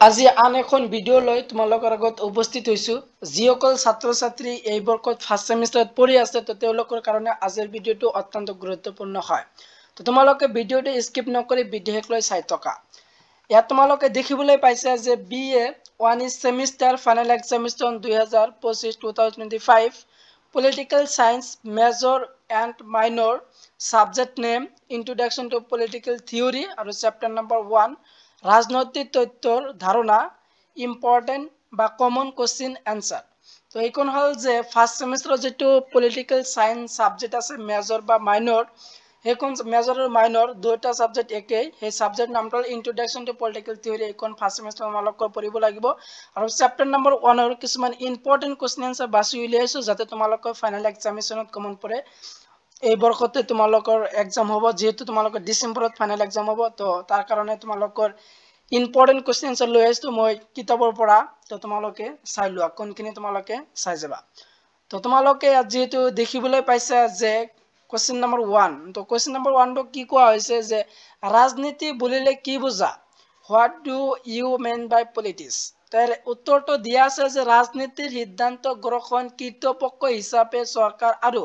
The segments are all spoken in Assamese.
আজি আন এখন ভিডিঅ' লৈ তোমালোকৰ আগত উপস্থিত হৈছো যিসকল ছাত্ৰ ছাত্ৰী এই বৰ্ষত ফাৰ্ষ্ট সেমিষ্টাৰত পঢ়ি আছে তো তেওঁলোকৰ কাৰণে আজিৰ ভিডিঅ'টো অত্যন্ত গুৰুত্বপূৰ্ণ হয় তো তোমালোকে ভিডিঅ'টো স্কিপ নকৰি ভিডিঅ'ক লৈ চাই থকা ইয়াত তোমালোকে দেখিবলৈ পাইছা যে BA 1 semester final examination 2025 Political Science Major and Minor Subject Name Introduction to Political Theory আৰু Chapter Number 1 ৰাজনৈতিক তথ্যৰ ধাৰণা ইম্পৰ্টেন্ট বা কমন কোশ্চেন এনসাৰ তো এইখন হল যে ফাৰ্স্ট সেমিস্টাৰৰ যেটো পলিটিক্যাল সায়েন্স সাবজেক্ট আছে মেজৰ বা মাইনৰ সেইখন মেজৰ আৰু মাইনৰ দুটা সাবজেক্ট একেই সেই সাবজেক্ট নামটো ইন্ট্ৰোডাকশন টু পলিটিক্যাল থিওৰি এইখন ফাৰ্স্ট সেমিস্টাৰ তোমালোকৰ পঢ়িব লাগিব আৰু চেপ্টাৰ নম্বৰ 1 ৰ কিছুমান ইম্পৰ্টেন্ট কোশ্চেন এনসাৰ বাছি উলিয়াইছো যাতে তোমালোকৰ ফাইনেল এক্সামিনেশ্যনত কমন পৰে এই বৰ্ষতে তোমালোকৰ এক্সাম হ'ব যেহেতু তোমালোকৰ ডিসেম্বৰত ফাইনেল এক্সাম হ'ব তো তাৰ কাৰণে তোমালোকৰ ইম্পৰ্টেন্ট কোশ্চেন এনসাৰ লৈ আহিছো মই কিতাপৰ পৰা তো তোমালোকে চাই লোৱা কোনখিনি তোমালোকে চাই যাবা তো তোমালোকে যেহেতু দেখিবলৈ পাইছা যে কোশ্চেন নম্বৰ 1 তো কোশ্চেন নম্বৰ 1 টো কি কোৱা হৈছে যে ৰাজনীতি বুলিলে কি বুজা what do you mean by politics তাৰ উত্তৰটো দিয়া আছে যে ৰাজনীতিৰ সিদ্ধান্ত গ্ৰহণ কৰ্তৃপক্ষ হিচাপে চৰকাৰ আৰু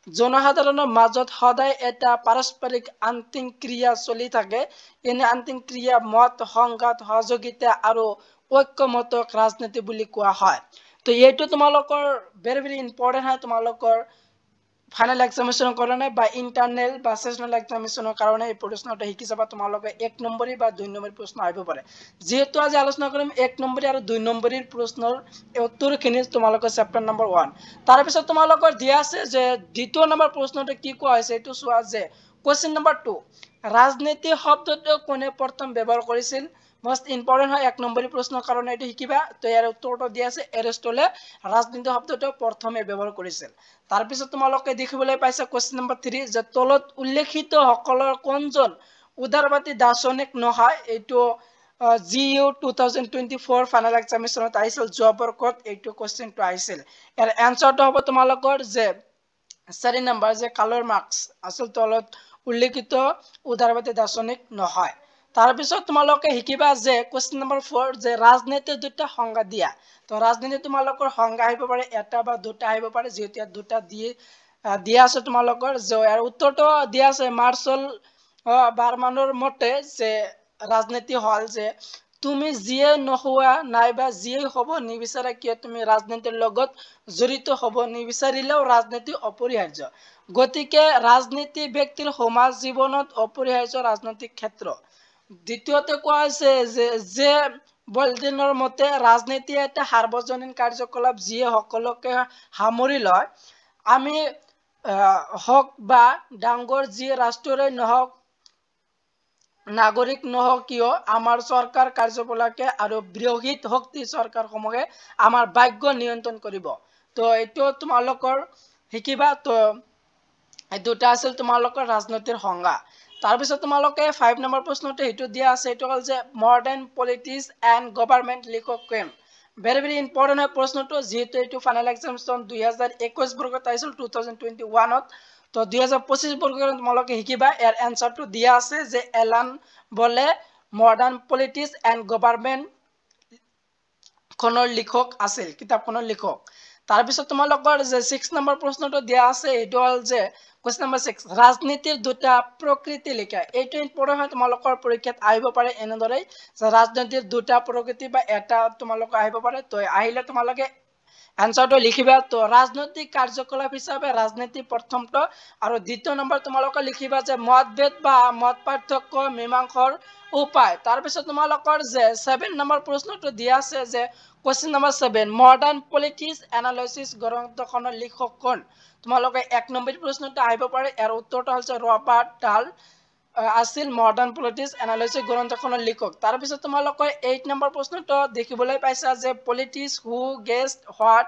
জনসাধাৰণৰ মাজত সদায় এটা পাৰস্পৰিক আন্তঃক্ৰিয়া চলি থাকে এনে আন্তঃক্ৰিয়া মত সংঘাত সহযোগিতা আৰু ঐক্যমতক ৰাজনীতি বুলি কোৱা হয় তো এইটো তোমালোকৰ ভেৰি ইম্পৰ্টেন্ট হয় তোমালোকৰ ফাইনেল এক্সামিনেশ্যনৰ কাৰণে বা ইন্টাৰনেল বা সেশনাল এক্সামিনেশ্যনৰ কাৰণে এই প্ৰশ্নটো শিকি যাবা তোমালোকে 1 নম্বৰী বা 2 নম্বৰী প্ৰশ্ন আহিব পাৰে যেহেতু আজি আলোচনা কৰিম 1 নম্বৰী আৰু 2 নম্বৰীৰ প্ৰশ্নৰ উত্তৰখিনি তোমালোকৰ চেপ্টাৰ নম্বৰ 1 তাৰ পিছত তোমালোকৰ দিয়া আছে যে দ্বিতীয় নম্বৰ প্ৰশ্নটো কি কোৱা হৈছে এটো চোৱা যে কোশ্চেন নম্বৰ 2 ৰাজনীতি শব্দটো কোনে প্ৰথম ব্যৱহাৰ কৰিছিল most important হয় 1 নম্বৰী প্ৰশ্নৰ কাৰণে এটো শিকিবা তো ইয়াৰ উত্তৰটো দিয়া আছে এৰিষ্টটলে ৰাজনীতি শব্দটো প্ৰথমে ব্যৱহাৰ কৰিছিল তাৰ পিছত তোমালোকে দেখিবলৈ পাইছা কোশ্চেন নম্বৰ 3 যে তলত উল্লেখিত সকলৰ কোনজন উদাৰবাদী দাৰ্শনিক নহয় এটো GU 2024 ফাইনেল এক্সামিনেশ্যনত আহিছিল জবৰ্কত এইটো কোশ্চেনটো আহিছিল ইয়াৰ এনসাৰটো হ'ব তোমালোকৰ যে 4 নম্বৰ যে কালৰ মাৰ্কস আসল তলত উল্লেখিত উদাৰবাদী দাৰ্শনিক নহয় তাৰ পিছত তোমালোকে শিকিবা যে কোশ্চেন নম্বৰ 4 যে ৰাজনীতিৰ দুটা সংজ্ঞা দিয়া তো ৰাজনীতি তোমালোকৰ সংজ্ঞা আহিব পাৰে এটা বা দুটা আহিব পাৰে যেহেতু দুটা দিয়া আছে তোমালোকৰ যে ইয়াৰ উত্তৰটো দিয়া আছে মাৰ্শাল বাৰমানৰ মতে যে ৰাজনীতি হল যে তুমি যিয়ে নোহোৱা নাইবা যিয়ে হ'ব নিবিচাৰা কিয় তুমি ৰাজনীতিৰ লগত জড়িত হ'ব নিবিচাৰিলেও ৰাজনীতি অপৰিহাৰ্য গতিকে ৰাজনীতি ব্যক্তিৰ সমাজ জীৱনত অপৰিহাৰ্য ৰাজনৈতিক ক্ষেত্ৰ দ্বিতীয়তে কোৱা হৈছে যে বলদিনৰ মতে ৰাজনীতি এটা সাৰ্বজনীন কাৰ্যকলাপ যিয়ে সকলোকে সামৰি লয় আমি হক বা ডাঙৰ যি ৰাষ্ট্ৰই নহওক নাগৰিক নহওক কিয় আমাৰ চৰকাৰ কাৰ্যকলাপে আৰু বৃহৎ শক্তি চৰকাৰসমূহে আমাৰ ভাগ্য নিয়ন্ত্ৰণ কৰিব তো এইটো তোমালোকৰ শিকিবা তো এই দুটা আছিল তোমালোকৰ ৰাজনীতিৰ সংজ্ঞা তাৰ পিছত তোমালোকে 5 নম্বৰ প্ৰশ্নটো হেতু দিয়া আছে এটো হল যে মডাৰ্ন পলিটিক্স এণ্ড গভৰ্নমেন্ট লিখক কোন ভেৰি ইম্পৰ্টেন্ট হয় প্ৰশ্নটো যেহেতু এটো ফাইনেল এক্সামিনেশ্যন 2021 বৰ্গত আহিছিল 2021 ত তো 2025 বৰ্গত তোমালোকে শিকিবা ইয়াৰ এনসাৰটো দিয়া আছে যে এলান বলে মডাৰ্ন পলিটিক্স এণ্ড গভৰ্নমেন্ট খনৰ লিখক আছিল কিতাপখনৰ লিখক তাৰ পিছত তোমালোকৰ যে 6 নম্বৰ প্ৰশ্নটো দিয়া আছে এটো হল যে কোশ্চেন নম্বৰ 6 ৰাজনীতিৰ দুটা প্ৰকৃতি লিখা এইটো ইম্পৰ্টেন্ট হয় তোমালোকৰ পৰীক্ষাত আহিব পাৰে এনেদৰে ৰাজনীতিৰ দুটা প্ৰকৃতি বা এটা তোমালোকৰ আহিব পাৰে তো আহিলে তোমালোকে এনসাৰটো লিখিবা তো ৰাজনৈতিক কাৰ্যকলাপ হিচাপে ৰাজনীতি প্ৰথমটো আৰু দ্বিতীয় নম্বৰ তোমালোকে লিখিবা যে মতভেদ বা মত পাৰ্থক্য মীমাংসাৰ উপায় তাৰ পিছত তোমালোকৰ যে 7 নম্বৰ প্ৰশ্নটো দিয়া আছে যে question number 7 modern politics analysis গ্ৰন্থখনৰ লিখক কোন তোমালোকে 1 নম্বৰ প্ৰশ্নটো আহিব পাৰে ইয়াৰ উত্তৰটো হৈছে ৰবাৰ্ট ডাল আছিল মডাৰ্ন পলিটিক্স এনালাইসিস গ্ৰন্থখনৰ লিখক তাৰ পিছত তোমালোকে 8 নম্বৰ প্ৰশ্নটো দেখিবলৈ পাইছা যে politics who guest what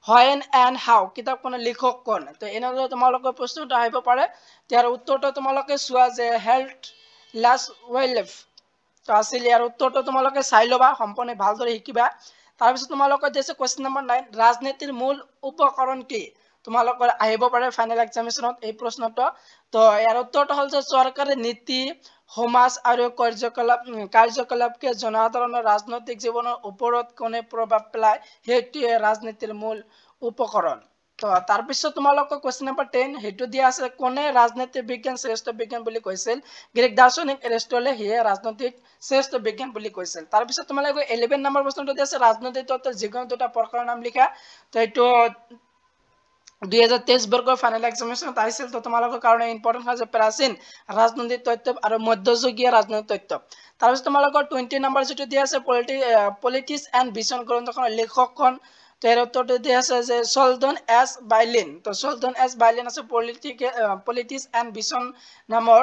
when and how কিতাপখনৰ লিখক কোন তো এনেদৰে তোমালোকৰ প্ৰশ্নটো আহিব পাৰে ইয়াৰ উত্তৰটো তোমালোকে চোৱা যে হেল্থ লাস ওয়েলফ তো আছিল ইয়াৰ উত্তৰটো তোমালোকে চাই লবা সম্পূৰ্ণ ভালদৰে শিকিবা তাৰ পিছত তোমালোকৰ দিছে কোশ্চেন নম্বৰ 9 ৰাজনীতিৰ মূল উপকৰণ কি তোমালোকৰ আহিব পাৰে ফাইনেল এক্সামিনেশ্যনত এই প্ৰশ্নটো। তো ইয়াৰ উত্তৰটো হ'ল যে চৰকাৰে নীতি সমাজ আৰু কাৰ্যকলাপকে জনসাধাৰণৰ ৰাজনৈতিক জীৱনৰ ওপৰত কোনে প্ৰভাৱ পেলায় সেইটোৱে ৰাজনীতিৰ মূল উপকৰণ। তো তাৰপিছত তোমালোকৰ কুৱেশ্যন নম্বৰ 10 সেইটো দিয়া আছে কোনে ৰাজনীতি বিজ্ঞান শ্ৰেষ্ঠ বিজ্ঞান বুলি কৈছিল। গ্ৰীক দাৰ্শনিক এৰিষ্টটলে সিয়ে ৰাজনৈতিক শ্ৰেষ্ঠ বিজ্ঞান বুলি কৈছিল। তাৰপিছত তোমালোকৰ 11 নম্বৰ প্ৰশ্নটো দিয়া আছে ৰাজনৈতিক তত্ত্বৰ যিকোনো দুটা প্ৰকাৰৰ নাম লিখা। তো এইটো 2023 বৰ্গৰ ফাইনেল এক্সামিনেশ্যনত আহিছিল। তো তোমালোকৰ কাৰণে ইম্পৰ্টেণ্ট হয় যে প্ৰাচীন ৰাজনৈতিক তত্ত্ব আৰু মধ্যযুগীয় ৰাজনৈতিক তত্ত্ব। তাৰপিছত তোমালোকৰ 20 নম্বৰ যেটো দিয়া আছে পলিটিক্স এণ্ড ভিজন গ্ৰন্থখনৰ লেখকখন। তো এৰ উত্তৰটো দিয়া আছে যে চল্টন এছ বাইলিন। তো চল্টন এছ বাইলিন আছে পলিটিক্স এণ্ড ভিজন নামৰ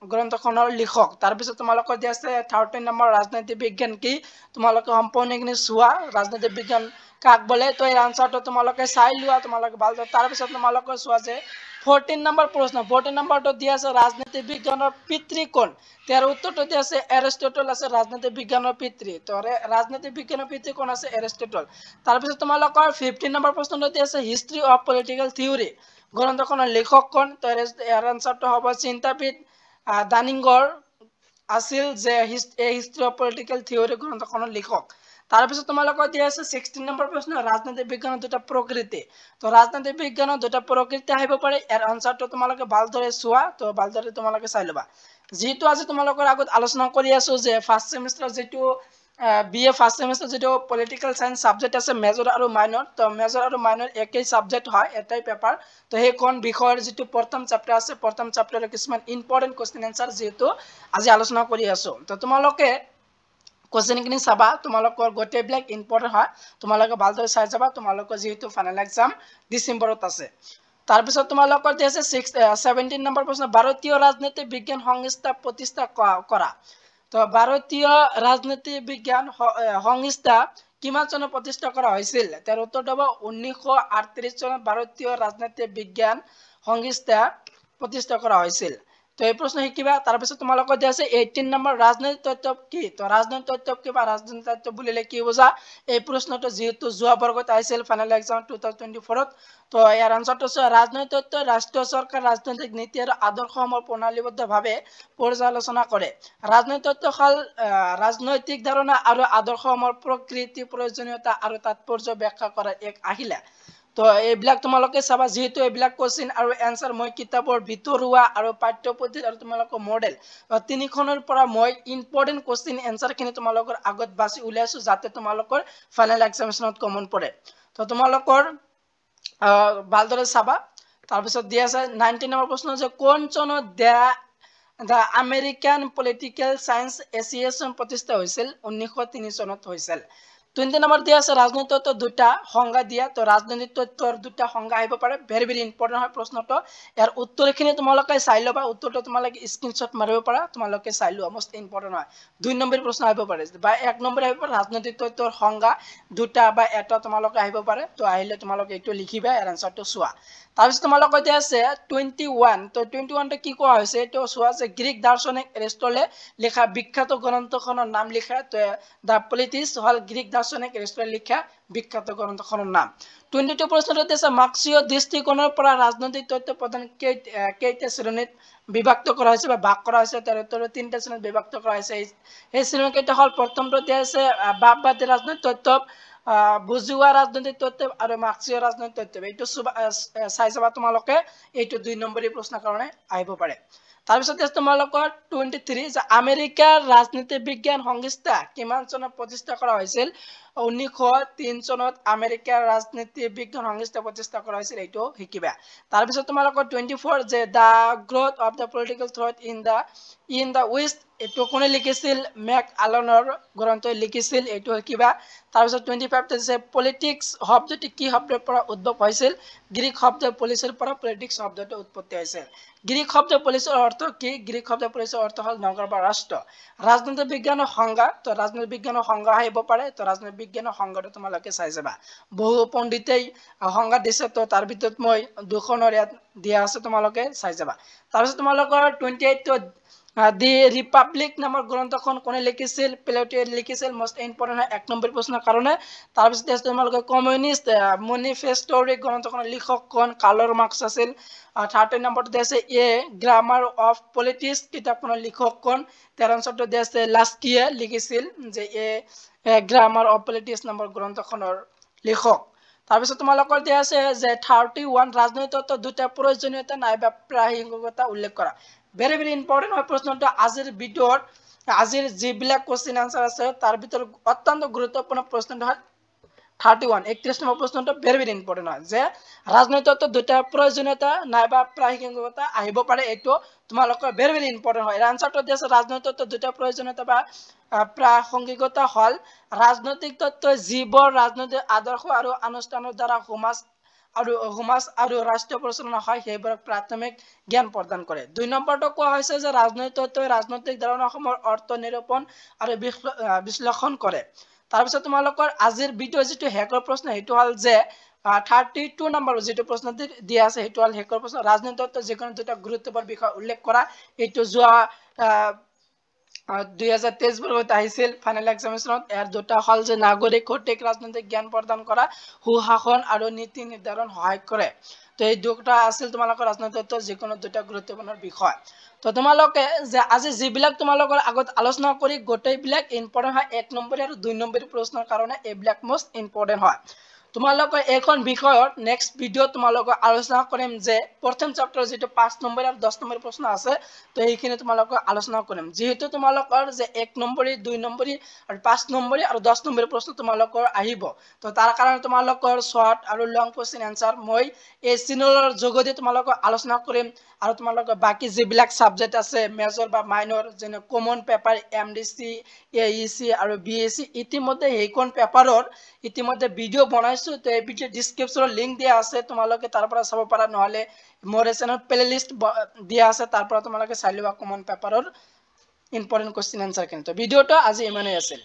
গ্ৰন্থখনৰ লিখক। তাৰপিছত তোমালোকৰ দিয়া আছে 13 নম্বৰ ৰাজনৈতিক বিজ্ঞান কি তোমালোকে সম্পূৰ্ণখিনি চোৱা ৰাজনৈতিক বিজ্ঞান কাক বলে। তো এই আনসাৰটো তোমালোকে চাই লোৱা তোমালোকে ভালদৰে। তাৰপিছত তোমালোকে চোৱা যে 14 নম্বৰ প্ৰশ্ন 14 নম্বৰটো দিয়া আছে ৰাজনীতি বিজ্ঞানৰ পিতৃ কোন। তাৰ উত্তৰটো দিয়া আছে এৰিষ্টটল আছে ৰাজনীতি বিজ্ঞানৰ পিতৃ। তো ৰাজনীতি বিজ্ঞানৰ পিতৃ কোন আছে এৰিষ্টটল। তাৰপিছত তোমালোকৰ 15 নম্বৰ প্ৰশ্নটো দিয়া আছে হিষ্ট্ৰী অফ পলিটিকেল থিওৰি গ্ৰন্থখনৰ লেখক কোন। তো ইয়াৰ আনসাৰটো হ'ব চিন্তাবিদ দানিংগৰ আছিল যে হিষ্ট্ৰী অফ পলিটিকেল থিওৰি গ্ৰন্থখনৰ লেখক। তাৰপিছত তোমালোকৰ দিয়া আছে 16 নম্বৰ প্ৰশ্ন ৰাজনীতি বিজ্ঞানৰ দুটা প্ৰকৃতি। তো ৰাজনীতি বিজ্ঞানৰ দুটা প্ৰকৃতি আহিব পাৰে। ইয়াৰ আনসাৰটো তোমালোকে ভালদৰে চোৱা। তো ভালদৰে তোমালোকে চাই ল'বা। যেহেতু আজি তোমালোকৰ আগত আলোচনা কৰি আছো যে ফাৰ্ষ্ট সেমিষ্টাৰ যেটো BA ফাৰ্ষ্ট সেমিষ্টাৰ যেটো পলিটিক্যাল সায়েন্স সাবজেক্ট আছে মেজৰ আৰু মাইনৰ। তো মেজৰ আৰু মাইনৰ একেই সাবজেক্ট হয় এটাই পেপাৰ। তো সেইখন বিষয়ৰ যেটো প্ৰথম চেপ্টাৰ আছে প্ৰথম চেপ্টাৰৰ কিছুমান ইম্পৰ্টেন্ট কোৱেশ্চন আনসাৰ যেহেতু আজি আলোচনা কৰি আছো। তো তোমালোকে কোৱেশ্চনখিনি চাবা তোমালোকৰ গোটেইবিলাক ইম্পৰ্টেন্ট হয়। তোমালোকে ভালদৰে চাই যাবা তোমালোকৰ যেহেতু ফাইনেল এক্সাম ডিসেম্বৰত আছে। তাৰপিছত তোমালোকৰ দিয়া আছে 17 নম্বৰ প্ৰশ্ন ভাৰতীয় ৰাজনীতি বিজ্ঞান সংস্থা প্ৰতিষ্ঠা কৰা। তো ভাৰতীয় ৰাজনীতি বিজ্ঞান সংস্থা কিমান চনত প্ৰতিষ্ঠা কৰা হৈছিল। তাৰ উত্তৰটো হ'ব 1938 চনত ভাৰতীয় ৰাজনীতি বিজ্ঞান সংস্থা প্ৰতিষ্ঠা কৰা হৈছিল। তো এই প্ৰশ্ন শিকিবা। তাৰপিছত তোমালোকৰ দিয়া আছে 18 নম্বৰ ৰাজনৈতিক তত্ত্ব কি। তো ৰাজনৈতিক তত্ত্ব কি বা ৰাজনৈতিক তত্ত্ব বুলিলে কি বুজা। এই প্ৰশ্নটো যেহেতু যোৱা বৰ্গত আহিছিল ফাইনেল এক্সাম 2024ত। তো ইয়াৰ আনসাৰটো ৰাজনৈতিক তত্ত্ব ৰাষ্ট্ৰীয় চৰকাৰ ৰাজনৈতিক নীতি আৰু আদৰ্শসমূহ প্ৰণালীবদ্ধভাৱে পৰ্যালোচনা কৰে। ৰাজনৈতিক তত্ত্ব হ'ল ৰাজনৈতিক ধাৰণা আৰু আদৰ্শসমূহৰ প্ৰকৃতি প্ৰয়োজনীয়তা আৰু তাৎপৰ্য ব্যাখ্যা কৰাৰ এক আহিলা। তো এইবিলাক তোমালোকে চাবা যেহেতু এইবিলাক কোৱেশ্চন আৰু এনসাৰ মই কিতাপৰ ভিতৰুৱা আৰু পাঠ্যপুথি আৰু তোমালোকৰ মডেল তিনিখনৰ পৰা মই ইম্পৰ্টেন্ট কোৱেশ্চন এনসাৰখিনি তোমালোকৰ আগত বাছি উলিয়াইছো যাতে তোমালোকৰ ফাইনেল এক্সামিনেশ্যনত কমন পৰে। তো তোমালোকৰ ভালদৰে চাবা। তাৰপিছত দিয়া আছে 19 নম্বৰ প্ৰশ্ন যে কোন চনত the American political science association প্ৰতিষ্ঠা হৈছিল। 1903 চনত হৈছিল। 20 নম্বৰ দিয়া আছে ৰাজনৈতিক তত্ত্বৰ দুটা সংজ্ঞা দিয়া। তো ৰাজনৈতিক তত্ত্বৰ দুটা সংজ্ঞা আহিব পাৰে ভেৰি ইম্পৰ্টেন্ট হয় প্ৰশ্নটো। ইয়াৰ উত্তৰখিনি তোমালোকে চাই ল'বা। উত্তৰটো তোমালোকে স্ক্ৰীনশ্বট মাৰিব পাৰা তোমালোকে চাই লোৱা মোষ্ট ইম্পৰ্টেন্ট হয়। 2 নম্বৰ প্ৰশ্ন আহিব পাৰে বা 1 নম্বৰ আহিব পাৰে ৰাজনৈতিক তত্ত্বৰ সংজ্ঞা দুটা বা এটা তোমালোকে আহিব পাৰে। তো আহিলে তোমালোকে এইটো লিখিবা ইয়াৰ আনসাৰটো চোৱা। তাৰপিছত তোমালোকে দিয়া আছে 21। তো 21টো কি কোৱা হৈছে এইটো চোৱা যে গ্ৰীক দাৰ্শনিক এৰিষ্টটলে লিখা বিখ্যাত গ্ৰন্থখনৰ নাম লিখা। তো দা পলিটিক্স হ'ল গ্ৰীক দাৰ্শনিক এৰিষ্টটলে লিখা বিখ্যাত গ্ৰন্থখনৰ নাম। 22 প্ৰশ্নটো আছে মাৰ্ক্সীয় দৃষ্টিকোণৰ পৰা ৰাজনৈতিক তত্ত্ব প্ৰধান কেইটা শ্ৰেণীত বিভক্ত কৰা হৈছে বা ভাগ কৰা হৈছে। তাৰ উত্তৰ 3টা শ্ৰেণীত বিভক্ত কৰা হৈছে। এই শ্ৰেণী কেইটা হ'ল প্ৰথমটো দিয়া আছে বাপবাদী ৰাজনৈতিক তত্ত্ব বুজোৱা ৰাজনৈতিক তত্ত্ব আৰু মাৰ্ক্সীয় ৰাজনৈতিক তত্ত্ব। এইটো চাই যাবা তোমালোকে এইটো 2 নম্বৰী প্ৰশ্নৰ কাৰণে আহিব পাৰে। তাৰপিছত তোমালোকৰ 23 যে আমেৰিকাৰ ৰাজনীতি বিজ্ঞান সংস্থা কিমান চনত প্ৰতিষ্ঠা কৰা হৈছিল। 1903 চনত আমেৰিকাৰ ৰাজনীতি বিজ্ঞান সংস্থা প্ৰতিষ্ঠা কৰা হৈছিল এইটো শিকিবা। তাৰপিছত তোমালোকৰ 24 যে the growth of the political থ্ৰট ইন দা ৱেষ্ট এইটো কোনে লিখিছিল মেক আলনৰ গ্ৰন্থই লিখিছিল এইটো শিকিবা। তাৰপিছত 25 দিছে পলিটিক্স শব্দটি কি শব্দৰ পৰা উদ্ভৱ হৈছিল। গ্ৰীক শব্দ পলিচৰ পৰা পলিটিক্স শব্দটো উৎপত্তি হৈছিল। গ্ৰীক শব্দ পলিচৰ অৰ্থ কি। গ্ৰীক শব্দ পলিচৰ অৰ্থ হ'ল নগৰ বা ৰাষ্ট্ৰ। ৰাজনীতি বিজ্ঞানৰ সংজ্ঞা। তো ৰাজনীতি বিজ্ঞানৰ সংজ্ঞা আহিব পাৰে। তো ৰাজনীতি বিজ্ঞানৰ সংজ্ঞাটো তোমালোকে চাই যাবা। বহু পণ্ডিতেই সংজ্ঞা দিছে। তো তাৰ ভিতৰত মই দুখনৰ ইয়াত দিয়া আছে তোমালোকে চাই যাবা। তাৰপিছত তোমালোকৰ 28 দি ৰিপাব্লিক নামৰ গ্ৰন্থখন কোনে লিখিছিল প্লেটোৱে লিখিছিল মোষ্ট ইম্পৰ্টেণ্ট হয় 1 নম্বৰ প্ৰশ্নৰ কাৰণে তাৰপিছত আছে তোমালোকে কমিউনিষ্ট মেনিফেষ্টৰ গ্ৰন্থখনৰ লিখক কোন কাৰ্ল মাৰ্কস আছিল 30 নম্বৰতে আছে এ গ্ৰামাৰ অফ পলিটিক্স কিতাপখনৰ লিখক কোন 13 নম্বৰতে আছে লাস্কিয়ে লিখিছিল যে এ গ্ৰামাৰ অফ পলিটিক্স নামৰ গ্ৰন্থখনৰ লিখক তাৰপিছত তোমালোকৰ দিয়া আছে যে 31 ৰাজনৈতিক তত্ত্ব দুটা প্ৰয়োজনীয়তা নাইবা প্ৰাসংগিকতা উল্লেখ কৰা very very important হয় প্ৰশ্নটো আজিৰ ভিডিওৰ আজিৰ যিবিলাক কোশ্চেন আনসাৰ আছে তাৰ ভিতৰত অত্যন্ত গুৰুত্বপূৰ্ণ প্ৰশ্নটো হয় 31 31 নম্বৰ প্ৰশ্নটো very very important হয় যে ৰাজনৈতিক তত্ত্ব দুটা প্ৰয়োজনীয়তা নাইবা প্ৰাসংগিকতা আহিব পাৰে এটো তোমালোকৰ very very important হয় আনসাৰটো দিছে ৰাজনৈতিক তত্ত্ব দুটা প্ৰয়োজনীয়তা বা প্ৰাসংগিকতা হল ৰাজনৈতিক তত্ত্ব জীৱৰ ৰাজনৈতিক আদৰ্শ আৰু অনুষ্ঠানৰ দ্বাৰা সমাজ আৰু ৰাষ্ট্ৰীয় পৰিচালনা হয় সেইবোৰক প্ৰাথমিক জ্ঞান প্ৰদান কৰে 2 নম্বৰটো কোৱা হৈছে যে ৰাজনৈতিক তত্ত্বই ৰাজনৈতিক ধাৰণাসমূহৰ অৰ্থ নিৰূপণ আৰু বিশ্লেষণ কৰে তাৰপিছত তোমালোকৰ আজিৰ ভিডিও যেটো হেকৰ প্ৰশ্ন হেতু হল যে 32 নম্বৰ যেটো প্ৰশ্ন দিয়া আছে হেতু হল হেকৰ প্ৰশ্ন ৰাজনৈতিক তত্ত্ব যিকোনো দুটা গুৰুত্বপূৰ্ণ বিষয় উল্লেখ কৰা এটো যোৱা 2023 বৰ্ষত আহিছিল ফাইনাল এক্সামিনেশনত এৰ দুটা হল যে নাগৰিক কৰ্তৃক ৰাজনৈতিক জ্ঞান প্ৰদান কৰা সুশাসন আৰু নীতি নিৰ্ধাৰণ সহায় কৰে তো এই দুটা আছিল তোমালোকৰ ৰাজনৈতিক তত্ত্ব যিকোনো দুটা গুৰুত্বপূৰ্ণ বিষয় তো তোমালোকে যে আজি যিবিলাক তোমালোকৰ আগত আলোচনা কৰি গোটেইবিলাক ইম্পৰ্টেন্ট হয় 1 নম্বৰ আৰু 2 নম্বৰ প্ৰশ্নৰ কাৰণে এইবিলাক মোষ্ট ইম্পৰ্টেন্ট হয় তোমালোকৰ এখন বিষয়ৰ নেক্সট ভিডিও তোমালোকৰ আলোচনা কৰিম যে প্ৰথম চ্যাপ্টাৰ যেটো 5 নম্বৰ আৰু 10 নম্বৰ প্ৰশ্ন আছে তো এইখিনি তোমালোকৰ আলোচনা কৰিম যেহেতু তোমালোকৰ যে 1 নম্বৰ 2 নম্বৰ আৰু 5 নম্বৰ আৰু 10 নম্বৰ প্ৰশ্ন তোমালোকৰ আহিব তো তাৰ কাৰণে তোমালোকৰ শৰ্ট আৰু লং কোশ্চেন আনসাৰ মই এই চেনেলৰ যোগেদি তোমালোকৰ আলোচনা কৰিম আৰু তোমালোকৰ বাকি যিবিলাক সাবজেক্ট আছে মেজৰ বা মাইনৰ যেনে কমন পেপাৰ এমডিসি এইসি আৰু বিএসসি ইতিমধ্যে এইখন পেপাৰৰ ইতিমধ্যে ভিডিও বনাইছো তো এই ভিডিও ডেসক্ৰিপচনৰ লিংক দিয়া আছে তোমালোকে তাৰ পৰা চাব পাৰা নহলে মোৰ চেনেল প্লেলিষ্ট দিয়া আছে তাৰ পৰা তোমালোকে চাই লবা কমন পেপাৰৰ ইম্পৰ্টেন্ট কোশ্চেন আনসাৰ কিন্তু ভিডিওটো আজি ইমানেই আছিল